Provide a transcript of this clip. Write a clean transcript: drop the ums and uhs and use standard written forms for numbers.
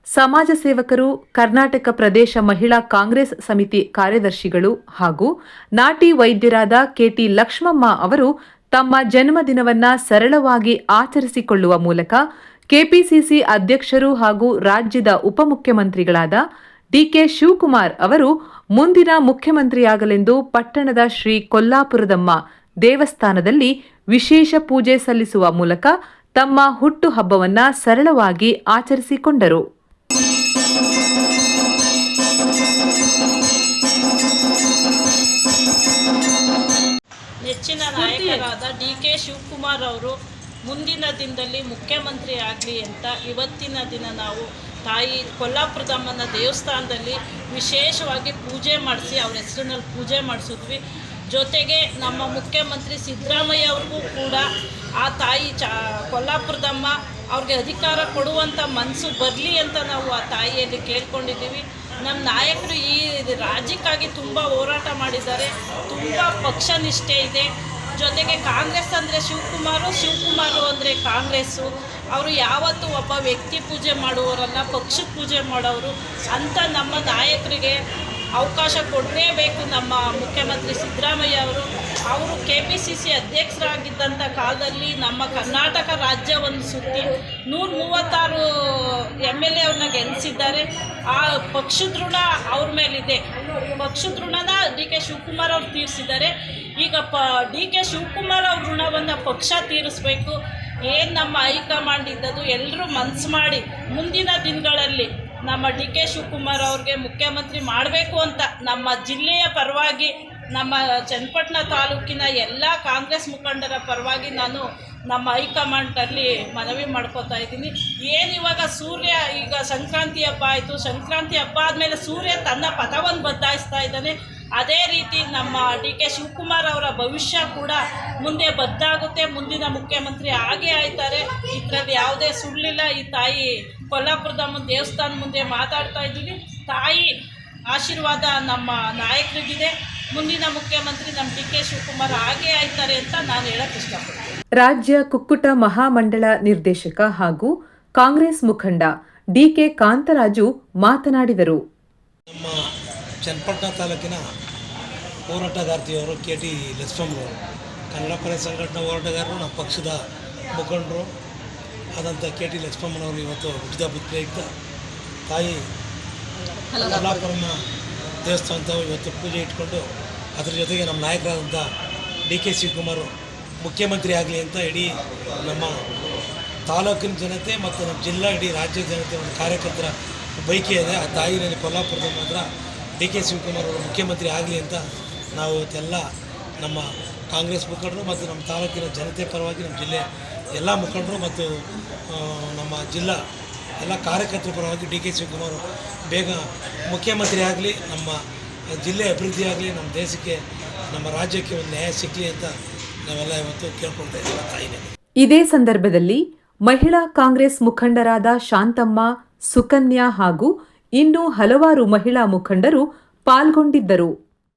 ಸಮಾಜ ಸೇವಕರು, ಕರ್ನಾಟಕ ಪ್ರದೇಶ ಮಹಿಳಾ ಕಾಂಗ್ರೆಸ್ ಸಮಿತಿ ಕಾರ್ಯದರ್ಶಿಗಳು ಹಾಗೂ ನಾಟಿ ವೈದ್ಯರಾದ ಕೆಟಿ ಲಕ್ಷ್ಮಮ್ಮ ಅವರು ತಮ್ಮ ಜನ್ಮದಿನವನ್ನ ಸರಳವಾಗಿ ಆಚರಿಸಿಕೊಳ್ಳುವ ಮೂಲಕ ಕೆಪಿಸಿಸಿ ಅಧ್ಯಕ್ಷರು ಹಾಗೂ ರಾಜ್ಯದ ಉಪಮುಖ್ಯಮಂತ್ರಿಗಳಾದ ಡಿಕೆ ಶಿವಕುಮಾರ್ ಅವರು ಮುಂದಿನ ಮುಖ್ಯಮಂತ್ರಿಯಾಗಲೆಂದು ಪಟ್ಟಣದ ಶ್ರೀ ಕೊಲ್ಲಾಪುರದಮ್ಮ ದೇವಸ್ಥಾನದಲ್ಲಿ ವಿಶೇಷ ಪೂಜೆ ಸಲ್ಲಿಸುವ ಮೂಲಕ ತಮ್ಮ ಹುಟ್ಟುಹಬ್ಬವನ್ನ ಸರಳವಾಗಿ ಆಚರಿಸಿಕೊಂಡರು. ನೆಚ್ಚಿನ ನಾಯಕರಾದ ಡಿಕೆ ಶಿವಕುಮಾರ್ ಅವರು ಮುಂದಿನ ದಿನದಲ್ಲಿ ಮುಖ್ಯಮಂತ್ರಿ ಆಗಲಿ ಅಂತ ಇವತ್ತಿನ ದಿನ ನಾವು ತಾಯಿ ಕೊಲ್ಲಾಪುರದಮ್ಮನ ದೇವಸ್ಥಾನದಲ್ಲಿ ವಿಶೇಷವಾಗಿ ಪೂಜೆ ಮಾಡಿಸಿ ಅವ್ರ ಹೆಸರಿನಲ್ಲಿ ಪೂಜೆ ಮಾಡಿಸಿದ್ವಿ. ಜೊತೆಗೆ ನಮ್ಮ ಮುಖ್ಯಮಂತ್ರಿ ಸಿದ್ದರಾಮಯ್ಯ ಅವ್ರಿಗೂ ಕೂಡ ಆ ತಾಯಿ ಕೊಲ್ಲಾಪುರದಮ್ಮ ಅವ್ರಿಗೆ ಅಧಿಕಾರ ಕೊಡುವಂಥ ಮನಸ್ಸು ಬರಲಿ ಅಂತ ನಾವು ಆ ತಾಯಿಯಲ್ಲಿ ಕೇಳ್ಕೊಂಡಿದ್ದೀವಿ. ನಮ್ಮ ನಾಯಕರು ಈ ರಾಜ್ಯಕ್ಕಾಗಿ ತುಂಬ ಹೋರಾಟ ಮಾಡಿದ್ದಾರೆ, ತುಂಬ ಪಕ್ಷ ನಿಷ್ಠೆ ಇದೆ. ಜೊತೆಗೆ ಕಾಂಗ್ರೆಸ್ ಅಂದರೆ ಶಿವಕುಮಾರು ಅಂದರೆ ಕಾಂಗ್ರೆಸ್ಸು. ಅವರು ಯಾವತ್ತೂ ಒಬ್ಬ ವ್ಯಕ್ತಿ ಪೂಜೆ ಮಾಡುವವರಲ್ಲ, ಪಕ್ಷದ ಪೂಜೆ ಮಾಡೋರು. ಅಂಥ ನಮ್ಮ ನಾಯಕರಿಗೆ ಅವಕಾಶ ಕೊಡಲೇಬೇಕು. ನಮ್ಮ ಮುಖ್ಯಮಂತ್ರಿ ಸಿದ್ದರಾಮಯ್ಯ ಅವರು KPCC ಅಧ್ಯಕ್ಷರಾಗಿದ್ದಂಥ ಕಾಲದಲ್ಲಿ ನಮ್ಮ ಕರ್ನಾಟಕ ರಾಜ್ಯವನ್ನು ಸುತ್ತಿ 136 MLA ಅವ್ರನ್ನ ಗೆಲ್ಲಿಸಿದ್ದಾರೆ. ಆ ಪಕ್ಷದ ಋಣ ಅವ್ರ ಮೇಲಿದೆ. ಪಕ್ಷದ ಋಣನ ಡಿ ಕೆ ಶಿವಕುಮಾರ್ ಅವರು ತೀರಿಸಿದ್ದಾರೆ. ಈಗ ಡಿ ಕೆ ಶಿವಕುಮಾರ್ ಅವ್ರ ಋಣವನ್ನು ಪಕ್ಷ ತೀರಿಸಬೇಕು. ಏನು ನಮ್ಮ ಹೈಕಮಾಂಡ್ ಇದ್ದದ್ದು ಎಲ್ಲರೂ ಮನಸ್ಸು ಮಾಡಿ ಮುಂದಿನ ದಿನಗಳಲ್ಲಿ ನಮ್ಮ ಡಿ ಕೆ ಶಿವಕುಮಾರ್ ಅವ್ರಿಗೆ ಮುಖ್ಯಮಂತ್ರಿ ಮಾಡಬೇಕು ಅಂತ ನಮ್ಮ ಜಿಲ್ಲೆಯ ಪರವಾಗಿ, ನಮ್ಮ ಚನ್ನಪಟ್ಟಣ ತಾಲೂಕಿನ ಎಲ್ಲ ಕಾಂಗ್ರೆಸ್ ಮುಖಂಡರ ಪರವಾಗಿ ನಾನು ನಮ್ಮ ಹೈಕಮಾಂಡಲ್ಲಿ ಮನವಿ ಮಾಡ್ಕೋತಾ ಇದ್ದೀನಿ. ಇವಾಗ ಸೂರ್ಯ ಈಗ ಸಂಕ್ರಾಂತಿ ಹಬ್ಬ ಆಯಿತು. ಸಂಕ್ರಾಂತಿ ಹಬ್ಬ ಆದಮೇಲೆ ಸೂರ್ಯ ತನ್ನ ಪಥವನ್ನು ಬದಲಾಯಿಸ್ತಾ ಇದ್ದಾನೆ. ಅದೇ ರೀತಿ ನಮ್ಮ ಡಿ ಕೆ ಶಿವಕುಮಾರ್ ಅವರ ಭವಿಷ್ಯ ಕೂಡ ಮುಂದೆ ಬದಲಾಗುತ್ತೆ. ಮುಂದಿನ ಮುಖ್ಯಮಂತ್ರಿ ಆಗೇ ಆಯ್ತಾರೆ. ಇದರಲ್ಲಿ ಯಾವುದೇ ಸುಳ್ಳಿಲ್ಲ. ಈ ತಾಯಿ ಕೊಲ್ಲಾಪುರದ ದೇವಸ್ಥಾನ ಮುಂದೆ ಮಾತಾಡ್ತಾ ಇದ್ದೀವಿ. ತಾಯಿ ಆಶೀರ್ವಾದ ನಮ್ಮ ನಾಯಕರಿಗಿದೆ. ಮುಂದಿನ ಮುಖ್ಯಮಂತ್ರಿ ನಮ್ಮ ಡಿ ಕೆ ಶಿವಕುಮಾರ್ ಆಗೇ ಆಯ್ತಾರೆ ಅಂತ ನಾನು ಹೇಳಕ್ಕೆ ಇಷ್ಟಪಡ್ತೀನಿ. ರಾಜ್ಯ ಕುಕ್ಕುಟ ಮಹಾಮಂಡಳ ನಿರ್ದೇಶಕ ಹಾಗೂ ಕಾಂಗ್ರೆಸ್ ಮುಖಂಡ ಡಿಕೆ ಕಾಂತರಾಜು ಮಾತನಾಡಿದರು. ನಮ್ಮ ಚನ್ನಪಟ್ಟಣ ತಾಲೂಕಿನ ಹೋರಾಟಗಾರ್ತಿಯವರು KT ಲಕ್ಷ್ಮಮ್ಮರು, ಕನ್ನಡ ಪರ ಸಂಘಟನಾ ಹೋರಾಟಗಾರರು, ನಮ್ಮ ಪಕ್ಷದ ಮುಖಂಡರು ಆದಂಥ KT ಲಕ್ಷ್ಮಮ್ಮನವರು ಇವತ್ತು ಹುಟ್ಟಿದ ಪ್ರಯುಕ್ತ ತಾಯಿ ಕೊಲ್ಲಾಪುರಮ್ಮ ದೇವಸ್ಥಾನದ ಇವತ್ತು ಪೂಜೆ ಇಟ್ಕೊಂಡು ಅದರ ಜೊತೆಗೆ ನಮ್ಮ ನಾಯಕರಾದಂಥ DK ಶಿವಕುಮಾರ್ ಮುಖ್ಯಮಂತ್ರಿ ಆಗಲಿ ಅಂತ ಇಡೀ ನಮ್ಮ ತಾಲೂಕಿನ ಜನತೆ ಮತ್ತು ನಮ್ಮ ಜಿಲ್ಲಾ ಇಡೀ ರಾಜ್ಯದ ಜನತೆ ಒಂದು ಕಾರ್ಯಕರ್ತರ ಬೈಕೆ ಇದೆ. ಆ ತಾಯಿನಲ್ಲಿ ಕೊಲ್ಲಾಪುರದ ಮಾತ್ರ DK ಶಿವಕುಮಾರ್ ಅವರು ಮುಖ್ಯಮಂತ್ರಿ ಆಗಲಿ ಅಂತ ನಾವು ಇವತ್ತೆಲ್ಲ ನಮ್ಮ ಕಾಂಗ್ರೆಸ್ ಮುಖಂಡರು ಮತ್ತು ನಮ್ಮ ತಾಲೂಕಿನ ಜನತೆ ಪರವಾಗಿ ನಮ್ಮ ಜಿಲ್ಲೆ ಎಲ್ಲ ಮುಖಂಡರು ಮತ್ತು ನಮ್ಮ ಜಿಲ್ಲಾ ಎಲ್ಲ ಕಾರ್ಯಕರ್ತರ ಪರವಾಗಿ DK ಶಿವಕುಮಾರ್ ಬೇಗ ಮುಖ್ಯಮಂತ್ರಿ ಆಗಲಿ, ನಮ್ಮ ಜಿಲ್ಲೆ ಅಭಿವೃದ್ಧಿ ಆಗಲಿ, ನಮ್ಮ ದೇಶಕ್ಕೆ ನಮ್ಮ ರಾಜ್ಯಕ್ಕೆ ಒಂದು ನ್ಯಾಯ ಸಿಗಲಿ ಅಂತ ನಾವೆಲ್ಲ ಇವತ್ತು ಕೇಳ್ಕೊಳ್ತಾ ಇದ್ದೀವಿ ತಾಯಿನೇ. ಇದೇ ಸಂದರ್ಭದಲ್ಲಿ ಮಹಿಳಾ ಕಾಂಗ್ರೆಸ್ ಮುಖಂಡರಾದ ಶಾಂತಮ್ಮ, ಸುಕನ್ಯಾ ಹಾಗೂ ಇನ್ನೂ ಹಲವಾರು ಮಹಿಳಾ ಮುಖಂಡರು ಪಾಲ್ಗೊಂಡಿದ್ದರು.